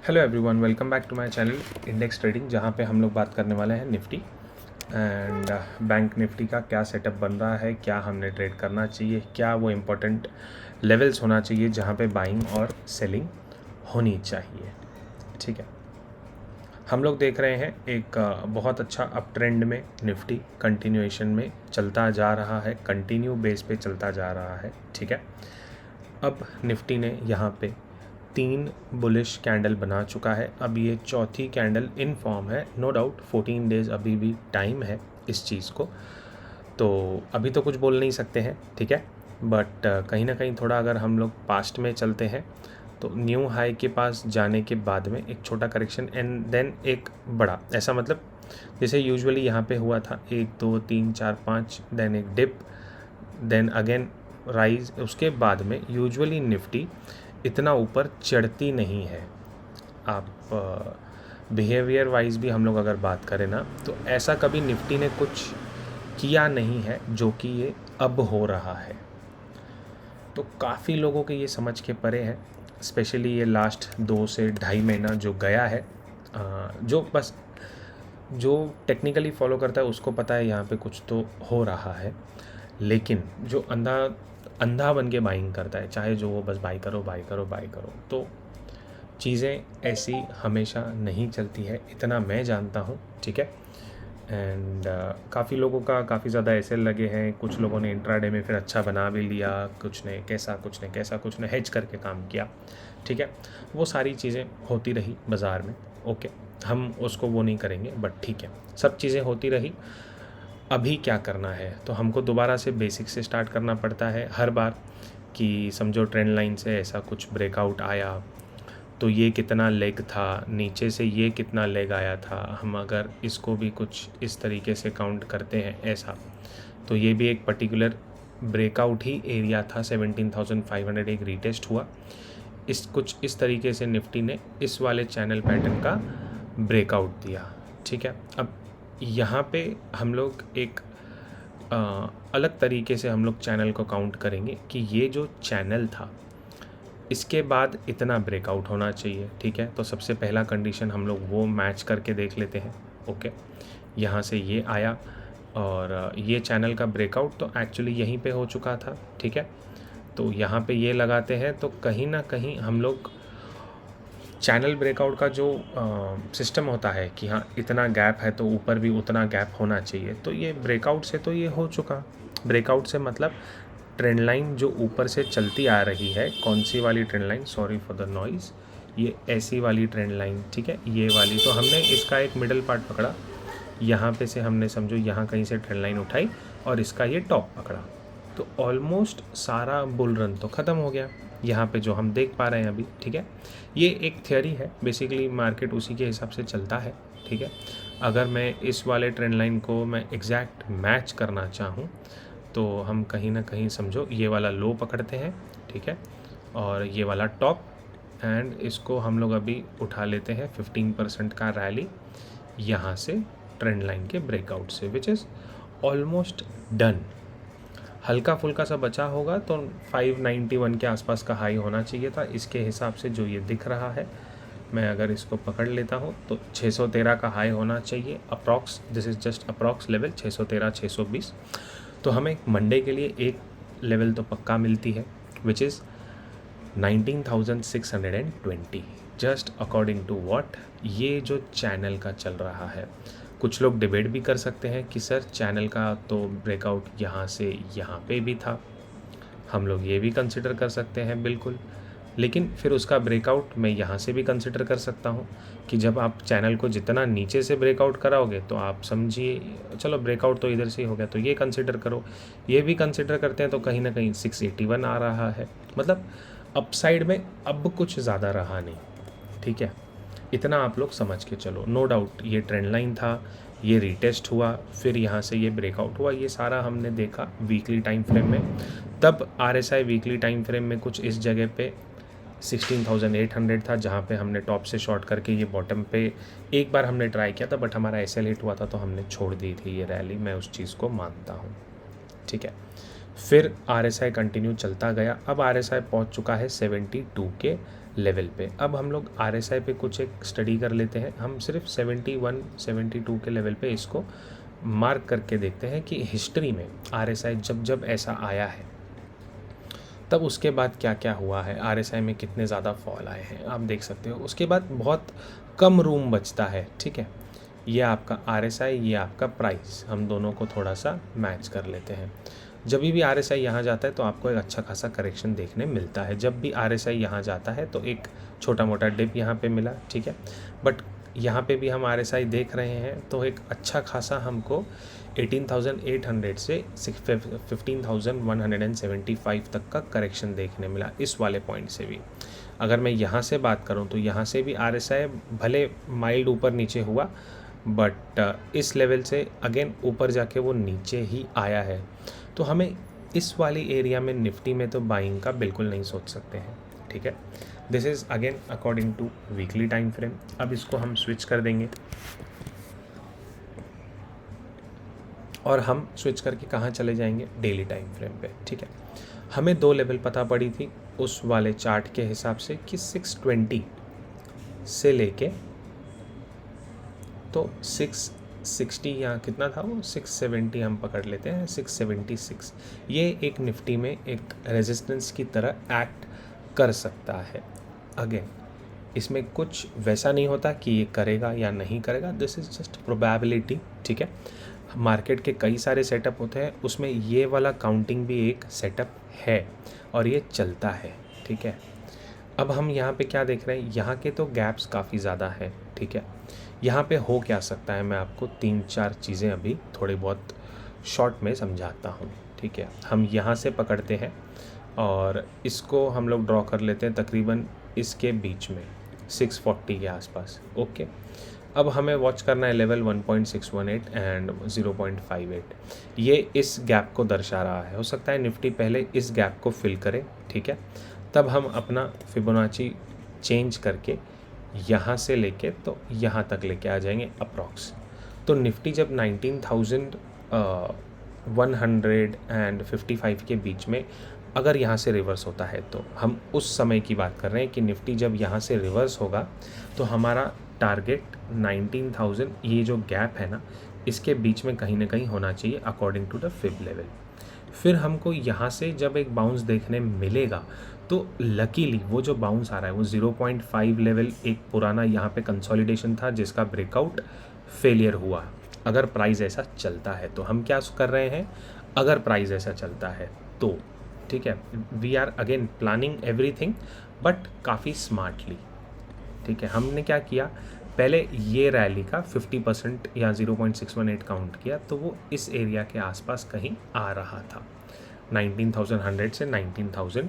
Hello everyone, welcome back to my channel index trading, जहाँ पे हम लोग बात करने वाले हैं निफ्टी एंड बैंक निफ्टी का क्या सेटअप बन रहा है, क्या हमने ट्रेड करना चाहिए, क्या वो इम्पोर्टेंट लेवल्स होना चाहिए जहाँ पे बाइंग और सेलिंग होनी चाहिए। ठीक है, हम लोग देख रहे हैं एक बहुत अच्छा अप ट्रेंड में निफ्टी कंटिन्यूएशन में चलता जा रहा है, कंटिन्यू बेस पे चलता जा रहा है। ठीक है, अब निफ्टी ने यहाँ पे 3 बुलिश कैंडल बना चुका है। अब ये चौथी कैंडल इन फॉर्म है। नो डाउट 14 डेज़ अभी भी टाइम है इस चीज़ को, तो अभी तो कुछ बोल नहीं सकते हैं। ठीक है, बट कहीं ना कहीं थोड़ा अगर हम लोग पास्ट में चलते हैं तो न्यू हाई के पास जाने के बाद में एक छोटा करेक्शन एंड देन एक बड़ा, ऐसा मतलब जैसे यूजुअली यहाँ पे हुआ था 1 2 3 4 5, देन एक डिप, देन अगेन राइज। उसके बाद में यूजुअली निफ्टी इतना ऊपर चढ़ती नहीं है। आप बिहेवियर वाइज भी हम लोग अगर बात करें ना, तो ऐसा कभी निफ्टी ने कुछ किया नहीं है जो कि ये अब हो रहा है। तो काफ़ी लोगों के ये समझ के परे है, स्पेशली ये लास्ट 2 से ढाई महीना जो गया है। जो बस जो टेक्निकली फॉलो करता है उसको पता है यहाँ पे कुछ तो हो रहा है, लेकिन जो अंधा अंधा बन के बाइंग करता है, चाहे जो वो बस बाई करो बाई करो बाई करो, तो चीज़ें ऐसी हमेशा नहीं चलती है, इतना मैं जानता हूँ। ठीक है, एंड काफ़ी लोगों का काफ़ी ज़्यादा ऐसे लगे हैं, कुछ लोगों ने इंट्राडे में फिर अच्छा बना भी लिया, कुछ ने कैसा कुछ ने कैसा, कुछ ने हेज करके काम किया। ठीक है, वो सारी चीज़ें होती रही बाज़ार में। ओके, हम उसको वो नहीं करेंगे, बट ठीक है, सब चीज़ें होती रही। अभी क्या करना है, तो हमको दोबारा से बेसिक से स्टार्ट करना पड़ता है हर बार, कि समझो ट्रेंड लाइन से ऐसा कुछ ब्रेकआउट आया तो ये कितना लेग था, नीचे से ये कितना लेग आया था। हम अगर इसको भी कुछ इस तरीके से काउंट करते हैं ऐसा, तो ये भी एक पर्टिकुलर ब्रेकआउट ही एरिया था। 17,500 एक रीटेस्ट हुआ। कुछ इस तरीके से निफ्टी ने इस वाले चैनल पैटर्न का ब्रेकआउट दिया। ठीक है, अब यहाँ पे हम लोग एक अलग तरीके से हम लोग चैनल को काउंट करेंगे कि ये जो चैनल था इसके बाद इतना ब्रेकआउट होना चाहिए। ठीक है, तो सबसे पहला कंडीशन हम लोग वो मैच करके देख लेते हैं। ओके, यहाँ से ये आया और ये चैनल का ब्रेकआउट तो एक्चुअली यहीं पे हो चुका था। ठीक है, तो यहाँ पे ये लगाते हैं, तो कहीं ना कहीं हम लोग चैनल ब्रेकआउट का जो सिस्टम होता है कि हाँ इतना गैप है तो ऊपर भी उतना गैप होना चाहिए, तो ये ब्रेकआउट से तो ये हो चुका। ब्रेकआउट से मतलब ट्रेंड लाइन जो ऊपर से चलती आ रही है, कौन सी वाली trend line, sorry for the noise, ये ऐसी वाली ट्रेंड लाइन। ठीक है, ये वाली, तो हमने इसका एक मिडल पार्ट पकड़ा, यहाँ पे से हमने समझो यहाँ कहीं से ट्रेंड लाइन उठाई और इसका ये टॉप पकड़ा, तो ऑलमोस्ट सारा बुल रन तो ख़त्म हो गया यहाँ पे जो हम देख पा रहे हैं अभी। ठीक है, ये एक थियोरी है, बेसिकली मार्केट उसी के हिसाब से चलता है। ठीक है, अगर मैं इस वाले ट्रेंड लाइन को मैं एग्जैक्ट मैच करना चाहूँ तो हम कहीं ना कहीं समझो ये वाला लो पकड़ते हैं। ठीक है, और ये वाला टॉप, एंड इसको हम लोग अभी उठा लेते हैं 15% का रैली यहाँ से ट्रेंड लाइन के ब्रेकआउट से, विच इज़ ऑलमोस्ट डन। हल्का फुल्का सा बचा होगा तो 591 के आसपास का हाई होना चाहिए था इसके हिसाब से जो ये दिख रहा है। मैं अगर इसको पकड़ लेता हूँ तो 613 का हाई होना चाहिए approx, this is just approx level 613 620। तो हमें मंडे के लिए एक लेवल तो पक्का मिलती है, which is 19,620, just according to what ये जो चैनल का चल रहा है। कुछ लोग डिबेट भी कर सकते हैं कि सर चैनल का तो ब्रेकआउट यहाँ से यहाँ पे भी था, हम लोग ये भी कंसिडर कर सकते हैं बिल्कुल, लेकिन फिर उसका ब्रेकआउट मैं यहाँ से भी कंसिडर कर सकता हूँ कि जब आप चैनल को जितना नीचे से ब्रेकआउट कराओगे तो आप समझिए, चलो ब्रेकआउट तो इधर से ही हो गया तो ये कंसिडर करो, ये भी कंसिडर करते हैं तो कहीं ना कहीं 681 आ रहा है, मतलब अपसाइड में अब कुछ ज़्यादा रहा नहीं। ठीक है, इतना आप लोग समझ के चलो। नो डाउट ये ट्रेंड लाइन था, ये रीटेस्ट हुआ, फिर यहाँ से ये ब्रेकआउट हुआ, ये सारा हमने देखा वीकली टाइम फ्रेम में। तब RSI वीकली टाइम फ्रेम में कुछ इस जगह पे 16,800 था, जहाँ पे हमने टॉप से शॉर्ट करके ये बॉटम पे एक बार हमने ट्राई किया था, बट हमारा SL हिट हुआ था तो हमने छोड़ दी थी ये रैली, मैं उस चीज़ को मानता हूँ। ठीक है, फिर RSI कंटिन्यू चलता गया, अब RSI पहुँच चुका है 72 के लेवल पे। अब हम लोग RSI पे कुछ एक स्टडी कर लेते हैं। हम सिर्फ 71 72 के लेवल पे इसको मार्क करके देखते हैं कि हिस्ट्री में RSI जब जब ऐसा आया है तब उसके बाद क्या क्या हुआ है, RSI में कितने ज़्यादा फॉल आए हैं, आप देख सकते हो। उसके बाद बहुत कम रूम बचता है, ठीक है। ये आपका RSI, ये आपका प्राइस, हम दोनों को थोड़ा सा मैच कर लेते हैं। जब भी RSI यहाँ जाता है तो आपको एक अच्छा खासा करेक्शन देखने मिलता है। जब भी RSI यहाँ जाता है तो एक छोटा मोटा डिप यहाँ पे मिला, ठीक है। बट यहाँ पे भी हम RSI देख रहे हैं तो एक अच्छा खासा हमको 18,800 से 15,175 तक का करेक्शन देखने मिला इस वाले पॉइंट से भी। अगर मैं यहाँ से बात करूँ तो यहाँ से भी RSI भले माइल्ड ऊपर नीचे हुआ, बट इस लेवल से अगेन ऊपर जाके वो नीचे ही आया है। तो हमें इस वाली एरिया में निफ्टी में तो बाइंग का बिल्कुल नहीं सोच सकते हैं, ठीक है। This is again according to weekly time frame. अब इसको हम स्विच कर देंगे और हम स्विच करके कहाँ चले जाएंगे, डेली टाइम फ्रेम पे, ठीक है। हमें 2 लेवल पता पड़ी थी उस वाले चार्ट के हिसाब से कि 620 से लेके तो 660 या कितना था वो 670 हम पकड़ लेते हैं, 676। ये एक निफ्टी में एक रेजिस्टेंस की तरह एक्ट कर सकता है। अगेन इसमें कुछ वैसा नहीं होता कि ये करेगा या नहीं करेगा, दिस इज़ जस्ट प्रोबेबिलिटी, ठीक है। मार्केट के कई सारे सेटअप होते हैं, उसमें ये वाला काउंटिंग भी एक सेटअप है और ये चलता है, ठीक है। अब हम यहाँ पे क्या देख रहे हैं, यहाँ के तो गैप्स काफ़ी ज़्यादा है, ठीक है। यहाँ पे हो क्या सकता है, मैं आपको 3-4 चीज़ें अभी थोड़ी बहुत शॉर्ट में समझाता हूँ, ठीक है। हम यहाँ से पकड़ते हैं और इसको हम लोग ड्रॉ कर लेते हैं तकरीबन इसके बीच में 640 के आसपास, ओके। अब हमें वॉच करना है लेवल 1.618 एंड 0.58। ये इस गैप को दर्शा रहा है। हो सकता है निफ्टी पहले इस गैप को फिल करे, ठीक है, तब हम अपना फिबोनाची चेंज करके यहाँ से लेके तो यहाँ तक लेके आ जाएंगे अप्रॉक्स। तो निफ्टी जब 19,155 के बीच में अगर यहाँ से रिवर्स होता है तो हम उस समय की बात कर रहे हैं कि निफ्टी जब यहाँ से रिवर्स होगा तो हमारा टारगेट 19,000, ये जो गैप है ना, इसके बीच में कहीं ना कहीं होना चाहिए according to the fib level. फिर हमको यहाँ से जब एक बाउंस देखने मिलेगा तो लकीली वो जो बाउंस आ रहा है वो 0.5 लेवल एक पुराना यहाँ पे कंसोलिडेशन था जिसका ब्रेकआउट फेलियर हुआ। अगर प्राइस ऐसा चलता है तो हम क्या कर रहे हैं, अगर प्राइस ऐसा चलता है तो, ठीक है, we are again planning everything but काफ़ी स्मार्टली, ठीक है। हमने क्या किया, पहले ये रैली का 50% या 0.618 काउंट किया तो वो इस एरिया के आसपास कहीं आ रहा था, 19,100 से 19,000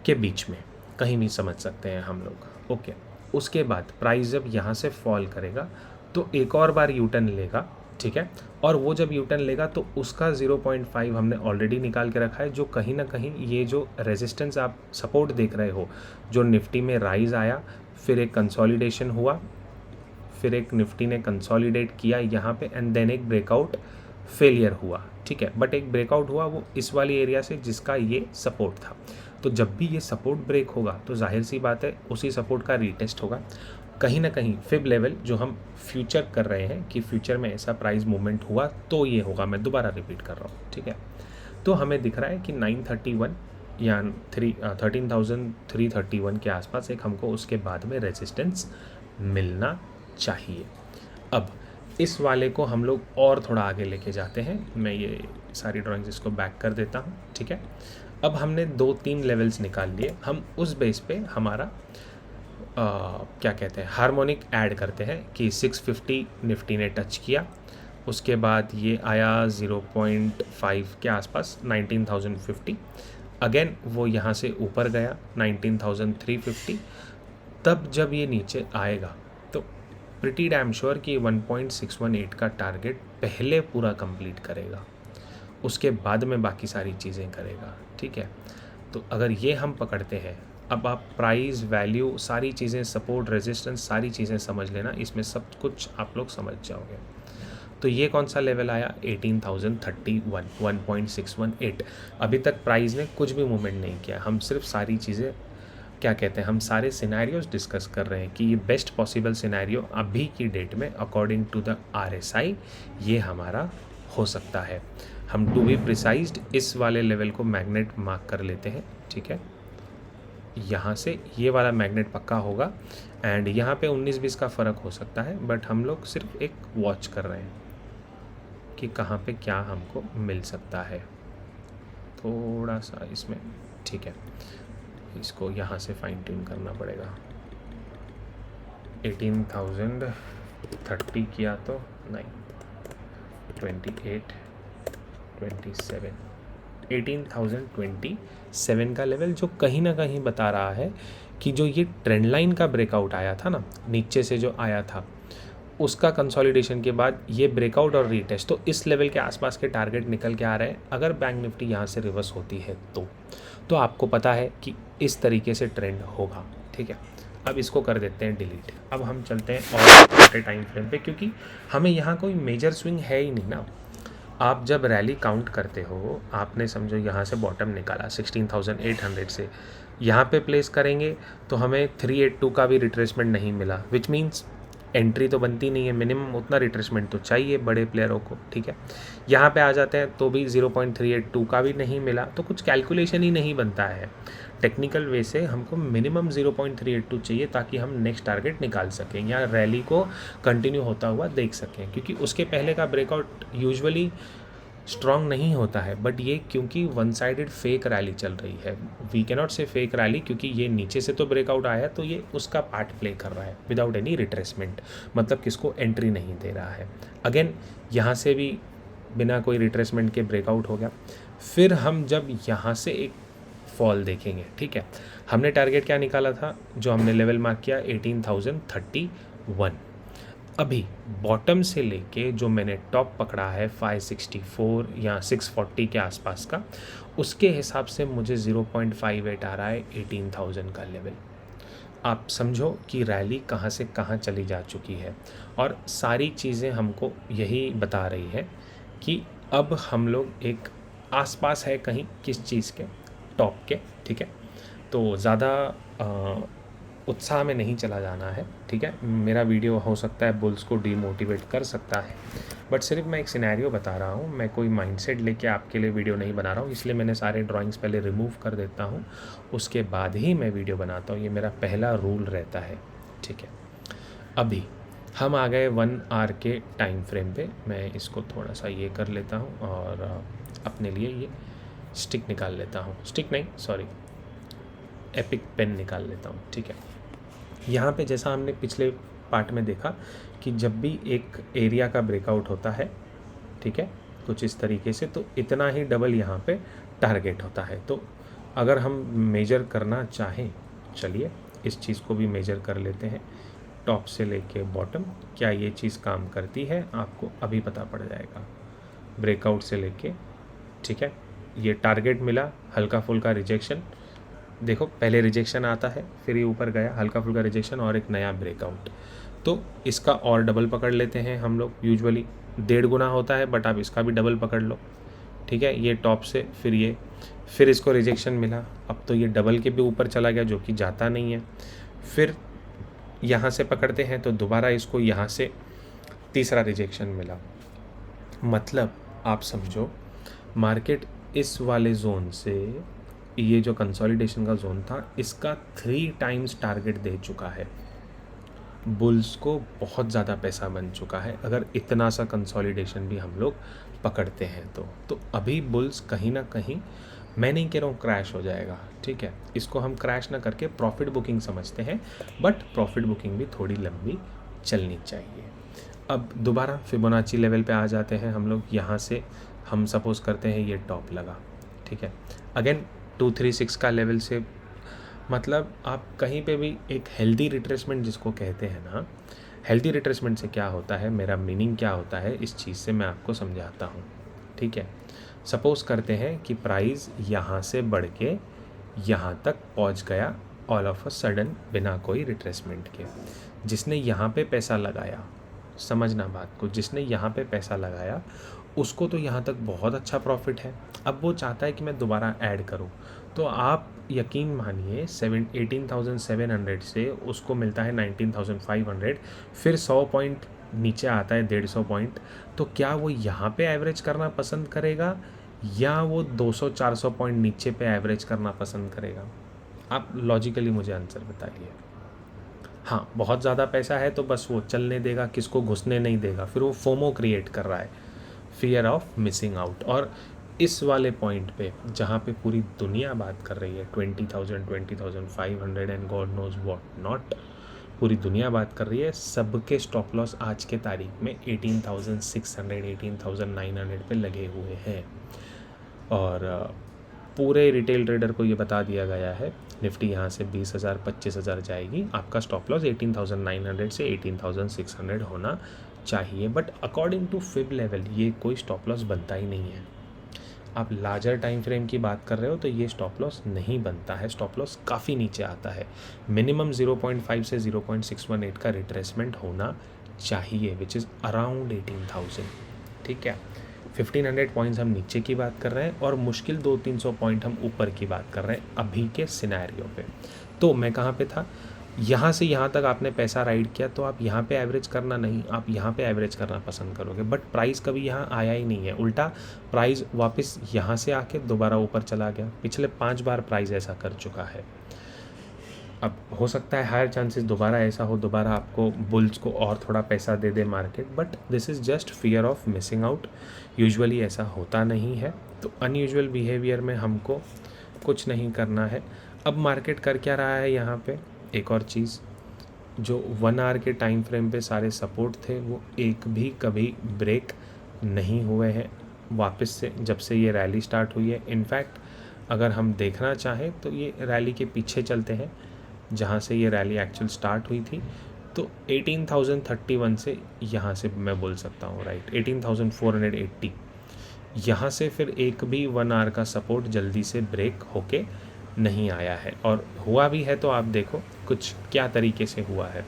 के बीच में कहीं भी समझ सकते हैं हम लोग, ओके। उसके बाद प्राइस जब यहाँ से फॉल करेगा तो एक और बार यूटर्न लेगा, ठीक है। और वो जब यूटर्न लेगा तो उसका 0.5 हमने ऑलरेडी निकाल के रखा है, जो कहीं ना कहीं ये जो रेजिस्टेंस आप सपोर्ट देख रहे हो, जो निफ्टी में राइज आया, फिर एक कंसोलिडेशन हुआ, फिर एक निफ्टी ने कंसोलिडेट किया यहाँ पे एंड देन एक ब्रेकआउट फेलियर हुआ, ठीक है। बट एक ब्रेकआउट हुआ वो इस वाली एरिया से जिसका ये सपोर्ट था। तो जब भी ये सपोर्ट ब्रेक होगा तो जाहिर सी बात है उसी सपोर्ट का रीटेस्ट होगा कहीं ना कहीं फिब लेवल, जो हम फ्यूचर कर रहे हैं कि फ्यूचर में ऐसा प्राइस मूवमेंट हुआ तो ये होगा। मैं दोबारा रिपीट कर रहा हूँ, ठीक है। तो हमें दिख रहा है कि 931 या 13,331 के आसपास एक हमको उसके बाद में रेजिस्टेंस मिलना चाहिए। अब इस वाले को हम लोग और थोड़ा आगे लेके जाते हैं। मैं ये सारी ड्राइंग्स इसको बैक कर देता हूँ, ठीक है। अब हमने 2-3 लेवल्स निकाल लिए, हम उस बेस पे हमारा क्या कहते हैं हार्मोनिक ऐड करते हैं कि 650 निफ्टी ने टच किया, उसके बाद ये आया 0.5 के आसपास 19,050, अगेन वो यहाँ से ऊपर गया 19,350। तब जब ये नीचे आएगा तो प्रिटी डैम श्योर कि 1.618 का टारगेट पहले पूरा कंप्लीट करेगा, उसके बाद में बाकी सारी चीज़ें करेगा, ठीक है। तो अगर ये हम पकड़ते हैं, अब आप प्राइस वैल्यू सारी चीज़ें सपोर्ट रेजिस्टेंस सारी चीज़ें समझ लेना, इसमें सब कुछ आप लोग समझ जाओगे। तो ये कौन सा लेवल आया 18,031, 1.618। अभी तक प्राइस ने कुछ भी मूवमेंट नहीं किया, हम सिर्फ सारी चीज़ें क्या कहते हैं, हम सारे सिनेरियोज डिस्कस कर रहे हैं कि ये बेस्ट पॉसिबल सिनेरियो अभी की डेट में अकॉर्डिंग टू द RSI ये हमारा हो सकता है। हम टू बी प्रिसाइज्ड इस वाले लेवल को मैग्नेट मार्क कर लेते हैं, ठीक है। यहाँ से ये वाला मैग्नेट पक्का होगा एंड यहाँ पे 19-20 का फ़र्क हो सकता है, बट हम लोग सिर्फ एक वॉच कर रहे हैं कि कहाँ पे क्या हमको मिल सकता है। थोड़ा सा इसमें, ठीक है, इसको यहाँ से फाइन ट्यून करना पड़ेगा। 18,030 किया तो नहीं, 28, 27, 18,027 का लेवल जो कहीं ना कहीं बता रहा है कि जो ये ट्रेंड लाइन का ब्रेकआउट आया था ना, नीचे से जो आया था, उसका कंसोलिडेशन के बाद ये ब्रेकआउट और रीटेस्ट, तो इस लेवल के आसपास के टारगेट निकल के आ रहे हैं। अगर बैंक निफ्टी यहाँ से रिवर्स होती है तो आपको पता है कि इस तरीके से ट्रेंड होगा, ठीक है। अब इसको कर देते हैं डिलीट। अब हम चलते हैं और छोटे टाइम फ्रेम पे, क्योंकि हमें यहाँ कोई मेजर स्विंग है ही नहीं ना। आप जब रैली काउंट करते हो, आपने समझो यहाँ से बॉटम निकाला 16,800 से, यहाँ पे प्लेस करेंगे तो हमें 382 का भी रिट्रेसमेंट नहीं मिला, विच मीन्स एंट्री तो बनती नहीं है, मिनिमम उतना रिट्रेसमेंट तो चाहिए बड़े प्लेयरों को, ठीक है। यहाँ पे आ जाते हैं तो भी 0.382 का भी नहीं मिला, तो कुछ कैलकुलेशन ही नहीं बनता है। टेक्निकल वे से हमको मिनिमम 0.382 चाहिए ताकि हम नेक्स्ट टारगेट निकाल सकें या रैली को कंटिन्यू होता हुआ देख सकें, क्योंकि उसके पहले का ब्रेकआउट यूजुअली स्ट्रॉन्ग नहीं होता है। बट ये क्योंकि वन साइडेड फेक रैली चल रही है, we cannot say fake rally, क्योंकि ये नीचे से तो ब्रेकआउट आया तो ये उसका पार्ट प्ले कर रहा है विदाउट एनी रिट्रेसमेंट, मतलब किसको एंट्री नहीं दे रहा है। अगेन यहाँ से भी बिना कोई रिट्रेसमेंट के ब्रेकआउट हो गया। फिर हम जब यहाँ से एक फॉल देखेंगे, ठीक है, हमने टारगेट क्या निकाला था, जो हमने लेवल मार्क किया 18,031। अभी बॉटम से लेके जो मैंने टॉप पकड़ा है 564 या 640 के आसपास का, उसके हिसाब से मुझे 0.58 आ रहा है 18,000 का लेवल। आप समझो कि रैली कहाँ से कहाँ चली जा चुकी है, और सारी चीज़ें हमको यही बता रही है कि अब हम लोग एक आसपास है कहीं किस चीज़ के, टॉप के, ठीक है। तो ज़्यादा उत्साह में नहीं चला जाना है, ठीक है। मेरा वीडियो हो सकता है बुल्स को डीमोटिवेट कर सकता है, बट सिर्फ मैं एक सिनेरियो बता रहा हूँ। मैं कोई माइंडसेट लेके आपके लिए वीडियो नहीं बना रहा हूँ, इसलिए मैंने सारे ड्राइंग्स पहले रिमूव कर देता हूँ, उसके बाद ही मैं वीडियो बनाता हूँ। ये मेरा पहला रूल रहता है, ठीक है। अभी हम आ गए 1 आवर के टाइम फ्रेम पे। मैं इसको थोड़ा सा ये कर लेता हूँ और अपने लिए ये स्टिक निकाल लेता हूँ, स्टिक नहीं सॉरी एपिक पेन निकाल लेता हूँ, ठीक है। यहाँ पे जैसा हमने पिछले पार्ट में देखा कि जब भी एक एरिया का ब्रेकआउट होता है, ठीक है, कुछ इस तरीके से, तो इतना ही डबल यहाँ पे टारगेट होता है। तो अगर हम मेजर करना चाहें, चलिए इस चीज़ को भी मेजर कर लेते हैं, टॉप से लेके बॉटम, क्या ये चीज़ काम करती है आपको अभी पता पड़ जाएगा। ब्रेकआउट से लेके, ठीक है, ये टारगेट मिला, हल्का फुल्का रिजेक्शन, देखो पहले रिजेक्शन आता है, फिर ये ऊपर गया, हल्का फुल्का रिजेक्शन और एक नया ब्रेकआउट। तो इसका और डबल पकड़ लेते हैं हम लोग, यूजुअली 1.5 गुना होता है, बट आप इसका भी डबल पकड़ लो, ठीक है। ये टॉप से फिर ये, फिर इसको रिजेक्शन मिला, अब तो ये डबल के भी ऊपर चला गया जो कि जाता नहीं है। फिर यहाँ से पकड़ते हैं तो दोबारा इसको यहाँ से तीसरा रिजेक्शन मिला। मतलब आप समझो मार्केट इस वाले जोन से, ये जो कंसोलिडेशन का जोन था, इसका 3 टाइम्स टारगेट दे चुका है। बुल्स को बहुत ज़्यादा पैसा बन चुका है अगर इतना सा कंसोलिडेशन भी हम लोग पकड़ते हैं तो अभी बुल्स कहीं ना कहीं, मैं नहीं कह रहा हूँ क्रैश हो जाएगा, ठीक है, इसको हम क्रैश ना करके प्रॉफिट बुकिंग समझते हैं, बट प्रॉफिट बुकिंग भी थोड़ी लंबी चलनी चाहिए। अब दोबारा फिबोनाची लेवल पे आ जाते हैं हम लोग। यहाँ से हम सपोज करते हैं ये टॉप लगा, ठीक है, अगेन 236 का लेवल से, मतलब आप कहीं पे भी एक हेल्दी रिट्रेसमेंट जिसको कहते हैं ना, हेल्दी रिट्रेसमेंट से क्या होता है, मेरा मीनिंग क्या होता है, इस चीज़ से मैं आपको समझाता हूँ, ठीक है। सपोज करते हैं कि प्राइस यहाँ से बढ़ के यहाँ तक पहुँच गया ऑल ऑफ अ सडन बिना कोई रिट्रेसमेंट के। जिसने यहाँ पे पैसा लगाया, समझना बात को, जिसने यहाँ पे पैसा लगाया उसको तो यहाँ तक बहुत अच्छा प्रॉफिट है। अब वो चाहता है कि मैं दोबारा ऐड करूँ, तो आप यकीन मानिए 18,700 से उसको मिलता है 19,500, फिर 100 पॉइंट नीचे आता है, 150 पॉइंट, तो क्या वो यहाँ पे एवरेज करना पसंद करेगा या वो 200-400 पॉइंट नीचे पे एवरेज करना पसंद करेगा? आप लॉजिकली मुझे आंसर बताइए। हाँ, बहुत ज़्यादा पैसा है तो बस वो चलने देगा, किसको घुसने नहीं देगा, फिर वो फोमो क्रिएट कर रहा है, फियर ऑफ मिसिंग आउट। और इस वाले पॉइंट पे जहाँ पे पूरी दुनिया बात कर रही है 20,000, 20,500 and God knows what not, पूरी दुनिया बात कर रही है, सबके स्टॉप लॉस आज के तारीख में 18,600, 18,900 पे लगे हुए हैं। और पूरे रिटेल ट्रेडर को ये बता दिया गया है निफ्टी यहाँ से 20,000, 25,000 जाएगी, आपका स्टॉप लॉस 18,900 से 18,600 होना चाहिए। But according to fib level ये कोई स्टॉप लॉस बनता ही नहीं है। आप लार्जर टाइम फ्रेम की बात कर रहे हो तो ये स्टॉप लॉस नहीं बनता है, स्टॉप लॉस काफ़ी नीचे आता है। मिनिमम 0.5 से 0.618 का रिट्रेसमेंट होना चाहिए, विच इज़ अराउंड 18,000। ठीक है, 1500 पॉइंट्स हम नीचे की बात कर रहे हैं और मुश्किल 200-300 पॉइंट हम ऊपर की बात कर रहे हैं अभी के सिनेरियो पे। तो मैं कहाँ पे था, यहाँ से यहाँ तक आपने पैसा राइड किया तो आप यहाँ पे एवरेज करना नहीं, आप यहाँ पे एवरेज करना पसंद करोगे। बट प्राइस कभी यहाँ आया ही नहीं है, उल्टा प्राइस वापस यहाँ से आके दोबारा ऊपर चला गया। पिछले 5 बार प्राइस ऐसा कर चुका है। अब हो सकता है हायर चांसेस दोबारा ऐसा हो, दोबारा आपको बुल्स को और थोड़ा पैसा दे दे market, but this is just fear of missing out. Usually ऐसा होता नहीं है, तो अनयूजुअल बिहेवियर में हमको कुछ नहीं करना है। अब मार्केट कर क्या रहा है यहाँ पे, एक और चीज़, जो 1 आवर के टाइम फ्रेम पे सारे सपोर्ट थे वो एक भी कभी ब्रेक नहीं हुए हैं वापस से जब से ये रैली स्टार्ट हुई है। इनफैक्ट अगर हम देखना चाहें तो ये रैली के पीछे चलते हैं जहाँ से ये रैली एक्चुअल स्टार्ट हुई थी, तो 18,031 से यहाँ से मैं बोल सकता हूँ राइट 18,480, यहाँ से फिर एक भी 1 आवर का सपोर्ट जल्दी से ब्रेक होके नहीं आया है। और हुआ भी है तो आप देखो कुछ क्या तरीके से हुआ है,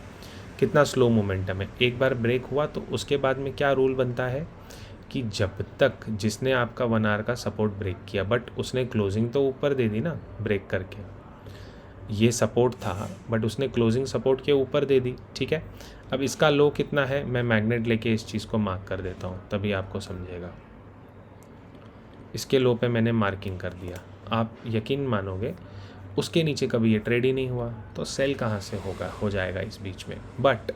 कितना स्लो मोमेंटम है। एक बार ब्रेक हुआ तो उसके बाद में क्या रूल बनता है कि जब तक जिसने आपका 1 आवर का सपोर्ट ब्रेक किया, बट उसने क्लोजिंग तो ऊपर दे दी ना ब्रेक करके, ये सपोर्ट था बट उसने क्लोजिंग सपोर्ट के ऊपर दे दी। ठीक है, अब इसका लो कितना है, मैं मैग्नेट लेके इस चीज़ को मार्क कर देता हूँ तभी आपको समझेगा। इसके लो पे मैंने मार्किंग कर दिया, आप यकीन मानोगे उसके नीचे कभी ये ट्रेड ही नहीं हुआ, तो सेल कहाँ से होगा, हो जाएगा इस बीच में। बट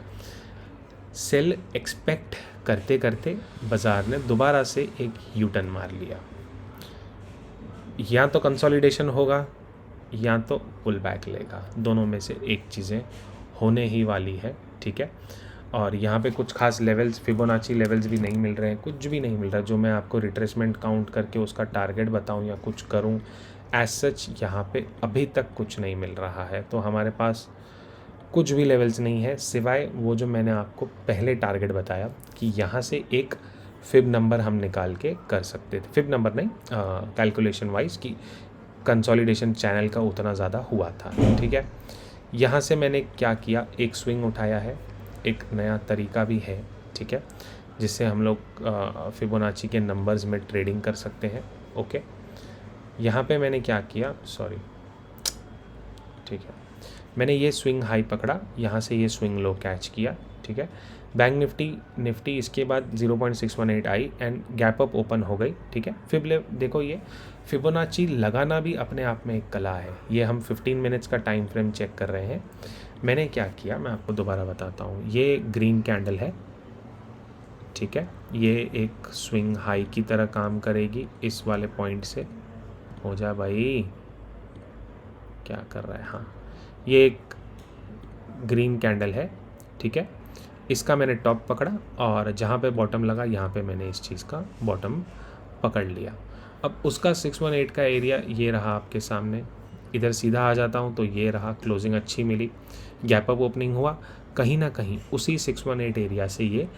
सेल एक्सपेक्ट करते करते बाज़ार ने दोबारा से एक यू टर्न मार लिया, या तो कंसोलिडेशन होगा या तो पुल बैक लेगा, दोनों में से एक चीज़ें होने ही वाली है। ठीक है, और यहाँ पे कुछ खास लेवल्स, फिबोनाची लेवल्स भी नहीं मिल रहे हैं, कुछ भी नहीं मिल रहा जो मैं आपको रिट्रेसमेंट काउंट करके उसका टारगेट बताऊँ या कुछ करूँ, एज सच यहाँ पे अभी तक कुछ नहीं मिल रहा है। तो हमारे पास कुछ भी लेवल्स नहीं है सिवाय वो जो मैंने आपको पहले टारगेट बताया कि यहाँ से एक फिब नंबर हम निकाल के कर सकते थे, फिब नंबर नहीं कैलकुलेशन वाइज कि कंसोलिडेशन चैनल का उतना ज़्यादा हुआ था। ठीक है, यहाँ से मैंने क्या किया, एक स्विंग उठाया है, एक नया तरीका भी है। ठीक है, जिससे हम लोग फिबोनाची के नंबर्स में ट्रेडिंग कर सकते हैं। ओके, यहाँ पे मैंने क्या किया, सॉरी, ठीक है, मैंने ये स्विंग हाई पकड़ा, यहाँ से ये स्विंग लो कैच किया। ठीक है, बैंक निफ्टी इसके बाद 0.618 आई एंड गैप अप ओपन हो गई। ठीक है, देखो ये फिबोनाची लगाना भी अपने आप में एक कला है। ये हम 15 मिनट्स का टाइम फ्रेम चेक कर रहे हैं। मैंने क्या किया मैं आपको दोबारा बताता हूँ, ये ग्रीन कैंडल है। ठीक है, ये एक स्विंग हाई की तरह काम करेगी, इस वाले पॉइंट से हो जा भाई, क्या कर रहा है, हाँ, ये एक ग्रीन कैंडल है। ठीक है, इसका मैंने टॉप पकड़ा और जहाँ पे बॉटम लगा यहाँ पे मैंने इस चीज़ का बॉटम पकड़ लिया। अब उसका 618 का एरिया ये रहा आपके सामने, इधर सीधा आ जाता हूँ तो ये रहा, क्लोजिंग अच्छी मिली, गैप अप ओपनिंग हुआ, कहीं ना कहीं उसी 618 एरिया से ये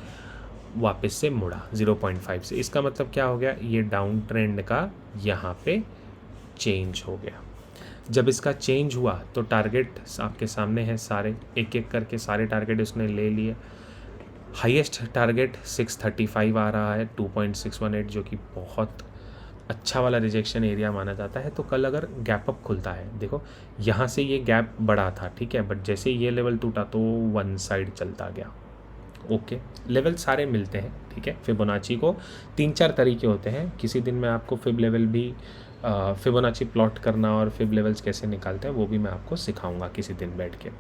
वापस से मुड़ा 0.5 से। इसका मतलब क्या हो गया, ये डाउन ट्रेंड का यहाँ पे चेंज हो गया। जब इसका चेंज हुआ तो टारगेट आपके सामने है, सारे एक एक करके सारे टारगेट उसने ले लिए। हाईएस्ट टारगेट 635 आ रहा है 2.618, जो कि बहुत अच्छा वाला रिजेक्शन एरिया माना जाता है। तो कल अगर गैप अप खुलता है, देखो यहाँ से ये गैप बड़ा था, ठीक है, बट जैसे ये लेवल टूटा तो वन साइड चलता गया। ओके, लेवल सारे मिलते हैं, ठीक है। फिबोनाची को 3-4 तरीके होते हैं। किसी दिन मैं आपको फिब लेवल भी फिबोनाची प्लॉट करना और फिब लेवल्स कैसे निकालते हैं वो भी मैं आपको सिखाऊंगा किसी दिन बैठ के।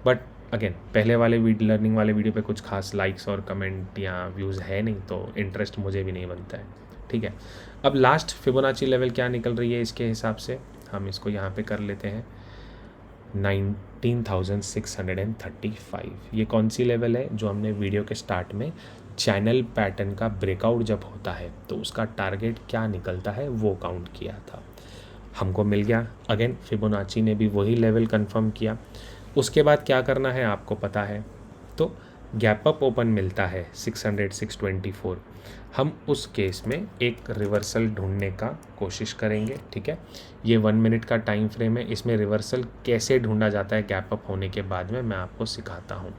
बट अगेन, पहले वाले लर्निंग वाले वीडियो पे कुछ खास लाइक्स और कमेंट या व्यूज़ है नहीं, तो इंटरेस्ट मुझे भी नहीं बनता है, ठीक है। अब लास्ट फिबोनाची लेवल क्या निकल रही है इसके हिसाब से हम इसको यहाँ पे कर लेते हैं 19,635। ये कौन सी लेवल है? जो हमने वीडियो के स्टार्ट में चैनल पैटर्न का ब्रेकआउट जब होता है तो उसका टारगेट क्या निकलता है वो काउंट किया था, हमको मिल गया। अगेन फिबोनाची ने भी वही लेवल कंफर्म किया। उसके बाद क्या करना है आपको पता है, तो गैप अप ओपन मिलता है 600 624। हम उस केस में एक रिवर्सल ढूंढने का कोशिश करेंगे, ठीक है। ये 1 मिनट का टाइम फ्रेम है, इसमें रिवर्सल कैसे ढूंढा जाता है गैप अप होने के बाद में मैं आपको सिखाता हूँ।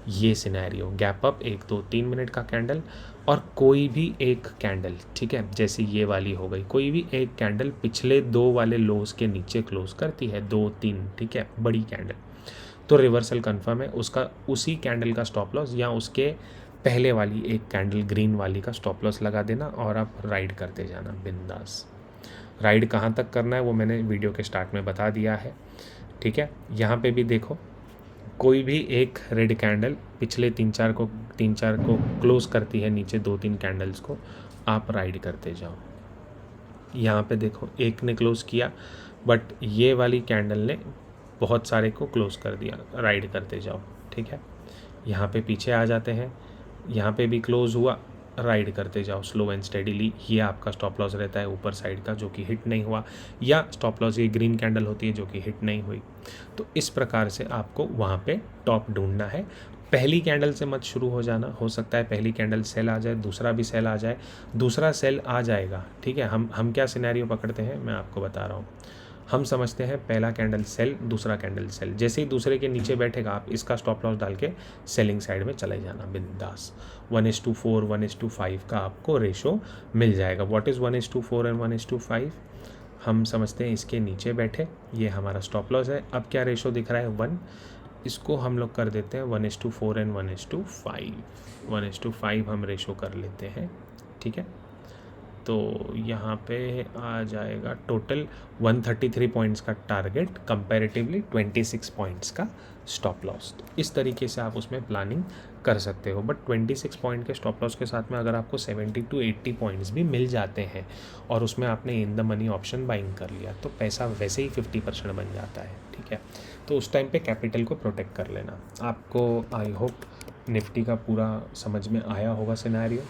ये सिनेरियो गैप अप 1 2 3 मिनट का कैंडल और कोई भी एक कैंडल, ठीक है, जैसे ये वाली हो गई, कोई भी एक कैंडल पिछले 2 वाले लोज के नीचे क्लोज करती है, 2 3, ठीक है, बड़ी कैंडल, तो रिवर्सल कंफर्म है। उसका उसी कैंडल का स्टॉप लॉस या उसके पहले वाली एक कैंडल ग्रीन वाली का स्टॉप लॉस लगा देना और आप राइड करते जाना बिंदास। राइड कहाँ तक करना है वो मैंने वीडियो के स्टार्ट में बता दिया है, ठीक है। यहाँ पे भी देखो, कोई भी एक रेड कैंडल पिछले 3-4 को क्लोज करती है नीचे 2-3 कैंडल्स को, आप राइड करते जाओ। यहाँ पे देखो एक ने क्लोज किया बट ये वाली कैंडल ने बहुत सारे को क्लोज कर दिया, राइड करते जाओ, ठीक है। यहाँ पे पीछे आ जाते हैं, यहाँ पे भी क्लोज हुआ, राइड करते जाओ स्लो एंड स्टेडीली। ये आपका स्टॉप लॉस रहता है ऊपर साइड का जो कि हिट नहीं हुआ, या स्टॉप लॉस ये ग्रीन कैंडल होती है जो कि हिट नहीं हुई। तो इस प्रकार से आपको वहाँ पे टॉप ढूंढना है। पहली कैंडल से मत शुरू हो जाना, हो सकता है पहली कैंडल सेल आ जाए, दूसरा भी सेल आ जाए, दूसरा सेल आ जाएगा, ठीक है। हम क्या सिनेरियो पकड़ते हैं मैं आपको बता रहा हूँ। हम समझते हैं पहला कैंडल सेल, दूसरा कैंडल सेल, जैसे ही दूसरे के नीचे बैठेगा आप इसका स्टॉप लॉस डाल के सेलिंग साइड में चले जाना बिंदास। 1:4 1:5 का आपको रेशो मिल जाएगा। What is 1:4 and 1:5? हम समझते हैं इसके नीचे बैठे, ये हमारा स्टॉप लॉस है। अब क्या रेशो दिख रहा है? 1। इसको हम लोग कर देते हैं 1:4 एंड 1:5। 1:5 हम रेशो कर लेते हैं, ठीक है। तो यहाँ पे आ जाएगा टोटल 133 पॉइंट्स का टारगेट, कंपैरेटिवली 26 पॉइंट्स का स्टॉप लॉस। इस तरीके से आप उसमें प्लानिंग कर सकते हो। बट 26 पॉइंट के स्टॉप लॉस के साथ में अगर आपको 70 to 80 पॉइंट्स भी मिल जाते हैं और उसमें आपने in the money option buying कर लिया तो पैसा वैसे ही 50% बन जाता है, ठीक है। तो उस टाइम पे कैपिटल को प्रोटेक्ट कर लेना। आपको आई होप निफ्टी का पूरा समझ में आया होगा सिनेरियो।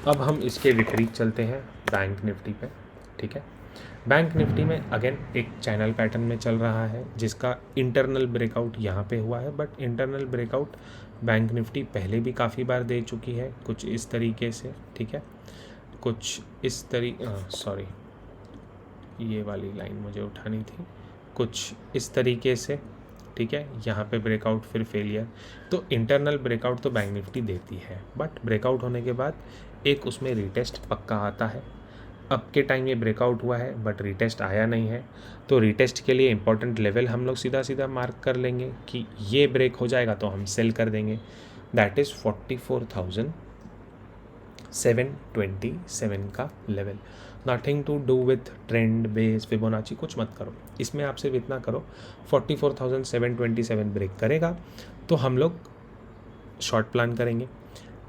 अब हम इसके विपरीत चलते हैं बैंक निफ्टी पे, ठीक है। बैंक निफ्टी में अगेन एक चैनल पैटर्न में चल रहा है जिसका इंटरनल ब्रेकआउट यहाँ पे हुआ है। But internal breakout bank Nifty पहले भी काफ़ी बार दे चुकी है, कुछ इस तरीके से, ठीक है, कुछ इस सॉरी ये वाली लाइन मुझे उठानी थी, कुछ इस तरीके से, ठीक है। यहाँ पे ब्रेकआउट फिर फेलियर। तो इंटरनल ब्रेकआउट तो बैंक निफ्टी देती है, बट ब्रेकआउट होने के बाद एक उसमें रीटेस्ट पक्का आता है। अब के टाइम ये ब्रेकआउट हुआ है बट रीटेस्ट आया नहीं है, तो रीटेस्ट के लिए इंपॉर्टेंट लेवल हम लोग सीधा सीधा मार्क कर लेंगे कि ये ब्रेक हो जाएगा तो हम सेल कर देंगे। दैट इज़ 44,727 का level. Nothing to do with trend base Fibonacci, कुछ मत करो इसमें। आप सिर्फ इतना करो 44,727 ब्रेक करेगा तो हम लोग शॉर्ट प्लान करेंगे।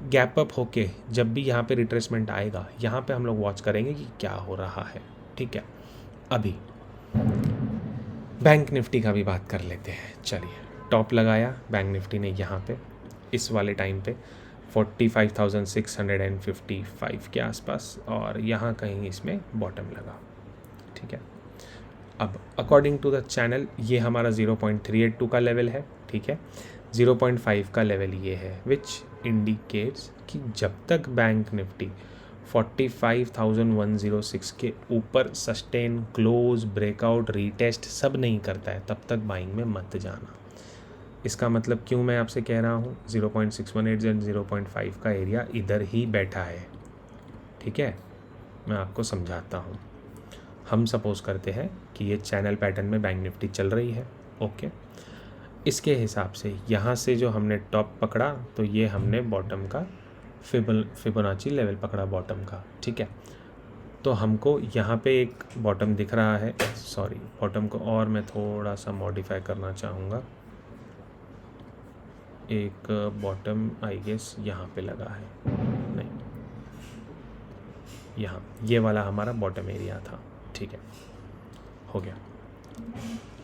गैप अप होके जब भी यहाँ पे रिट्रेसमेंट आएगा यहाँ पे हम लोग वॉच करेंगे कि क्या हो रहा है, ठीक है। अभी बैंक निफ्टी का भी बात कर लेते हैं। चलिए, टॉप लगाया बैंक निफ्टी ने यहाँ पे इस वाले टाइम पे 45,655 के आसपास, और यहाँ कहीं इसमें बॉटम लगा, ठीक है। अब अकॉर्डिंग टू द चैनल ये हमारा 0.382 का लेवल है, ठीक है। 0.5 का लेवल ये है, विच इंडिकेट्स कि जब तक बैंक निफ्टी 45,106 के ऊपर सस्टेन, क्लोज, ब्रेकआउट, रीटेस्ट सब नहीं करता है तब तक बाइंग में मत जाना। इसका मतलब क्यों मैं आपसे कह रहा हूँ, 0.618 एंड 0.5 का एरिया इधर ही बैठा है, ठीक है। मैं आपको समझाता हूँ। हम सपोज करते हैं कि ये चैनल पैटर्न में बैंक निफ्टी चल रही है। ओके, इसके हिसाब से यहाँ से जो हमने टॉप पकड़ा तो ये हमने बॉटम का फिबोनाची लेवल पकड़ा बॉटम का। ठीक है, तो हमको यहाँ पे एक बॉटम दिख रहा है, सॉरी बॉटम को और मैं थोड़ा सा मॉडिफाई करना चाहूँगा। एक बॉटम आई गेस यहाँ पे लगा है, नहीं यहाँ, ये वाला हमारा बॉटम एरिया था। ठीक है, हो गया।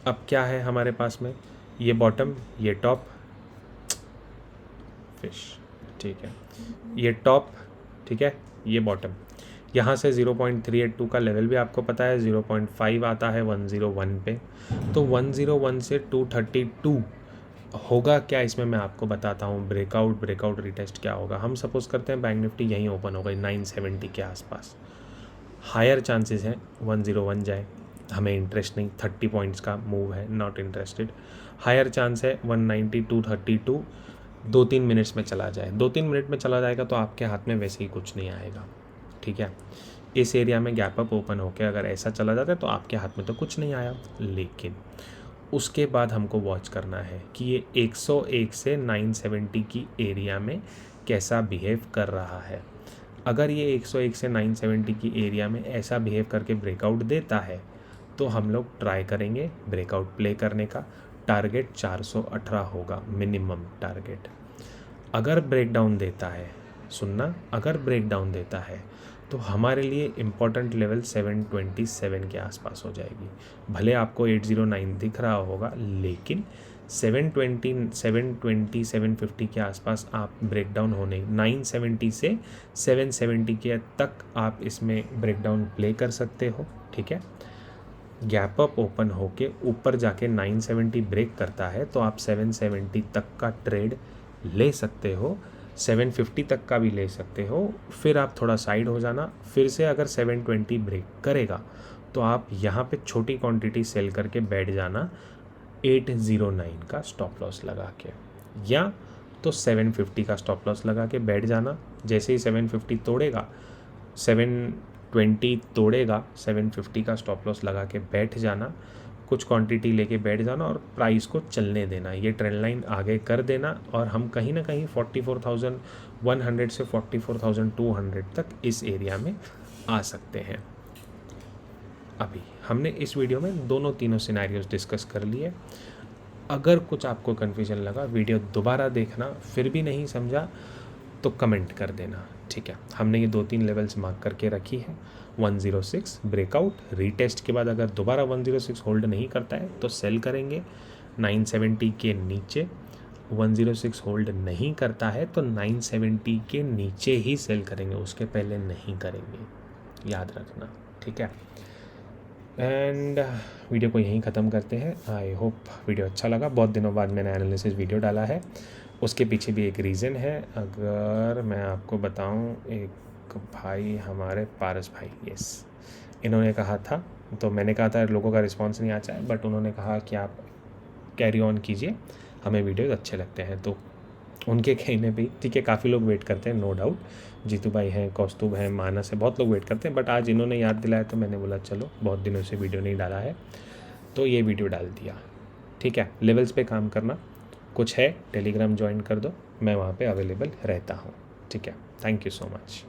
अब क्या है हमारे पास में, ये बॉटम, ये टॉप, फिश। ठीक है, ये टॉप, ठीक है, ये बॉटम। यहाँ से 0.382 का लेवल भी आपको पता है, 0.5 आता है 101 पे। तो 101 से 232 होगा क्या, इसमें मैं आपको बताता हूँ। ब्रेकआउट रिटेस्ट क्या होगा। हम सपोज करते हैं बैंक निफ्टी यहीं ओपन हो गई 970 के आसपास, हायर चांसेस हैं 101 जाए, हमें इंटरेस्ट नहीं, 30 पॉइंट्स का मूव है, नॉट इंटरेस्टेड। हायर चांस है 190 232 2-3 मिनट्स में चला जाए। 2-3 मिनट में चला जाएगा तो आपके हाथ में वैसे ही कुछ नहीं आएगा। ठीक है, इस एरिया में गैप अप ओपन होकर अगर ऐसा चला जाता है तो आपके हाथ में तो कुछ नहीं आया। लेकिन उसके बाद हमको वॉच करना है कि ये 101 से 970 की एरिया में कैसा बिहेव कर रहा है। अगर ये 101 से 970 की एरिया में ऐसा बिहेव करके ब्रेकआउट देता है तो हम लोग ट्राई करेंगे ब्रेकआउट प्ले करने का। टारगेट 418 होगा मिनिमम टारगेट। अगर ब्रेकडाउन देता है, सुनना, अगर ब्रेकडाउन देता है तो हमारे लिए इम्पॉर्टेंट लेवल 727 के आसपास हो जाएगी। भले आपको 809 दिख रहा होगा, लेकिन 720 750 के आसपास आप ब्रेकडाउन होने, 970 से 770 के तक आप इसमें ब्रेकडाउन प्ले कर सकते हो। ठीक है, गैप अप ओपन होके ऊपर जाके 970 ब्रेक करता है तो आप 770 तक का ट्रेड ले सकते हो, 750 तक का भी ले सकते हो। फिर आप थोड़ा साइड हो जाना, फिर से अगर 720 ब्रेक करेगा तो आप यहाँ पे छोटी क्वांटिटी सेल करके बैठ जाना 809 का स्टॉप लॉस लगा के, या तो 750 का स्टॉप लॉस लगा के बैठ जाना। जैसे ही 750 तोड़ेगा, 720 तोड़ेगा, 750 का स्टॉप लॉस लगा के बैठ जाना, कुछ क्वांटिटी लेके बैठ जाना और प्राइस को चलने देना, ये ट्रेंड लाइन आगे कर देना और हम कहीं ना कहीं 44,100 से 44,200 तक इस एरिया में आ सकते हैं। अभी हमने इस वीडियो में तीनों सिनेरियोज डिस्कस कर लिए। अगर कुछ आपको कन्फ्यूजन लगा, वीडियो दोबारा देखना, फिर भी नहीं समझा तो कमेंट कर देना। ठीक है, हमने ये 2-3 लेवल्स मार्क करके रखी है। 106 ब्रेकआउट, रीटेस्ट के बाद अगर दोबारा 106 होल्ड नहीं करता है तो सेल करेंगे 970 के नीचे। 106 होल्ड नहीं करता है तो 970 के नीचे ही सेल करेंगे, उसके पहले नहीं करेंगे, याद रखना। ठीक है, एंड वीडियो को यहीं ख़त्म करते हैं। आई होप वीडियो अच्छा लगा। बहुत दिनों बाद मैंने एनालिसिस वीडियो डाला है, उसके पीछे भी एक रीज़न है। अगर मैं आपको बताऊं, एक भाई हमारे पारस भाई, यस, इन्होंने कहा था, तो मैंने कहा था लोगों का रिस्पांस नहीं आता है, बट उन्होंने कहा कि आप कैरी ऑन कीजिए, हमें वीडियोस अच्छे लगते हैं। तो उनके कहने पे, ठीक है, काफ़ी लोग वेट करते हैं, नो डाउट, जीतू भाई हैं, कौस्तुभ हैं, मानस है, बहुत लोग वेट करते हैं, बट आज इन्होंने याद दिलाया तो मैंने बोला चलो, बहुत दिनों से वीडियो नहीं डाला है तो ये वीडियो डाल दिया। ठीक है, लेवल्स पे काम करना, कुछ है टेलीग्राम ज्वाइन कर दो, मैं वहाँ पे अवेलेबल रहता हूँ। ठीक है, थैंक यू सो मच।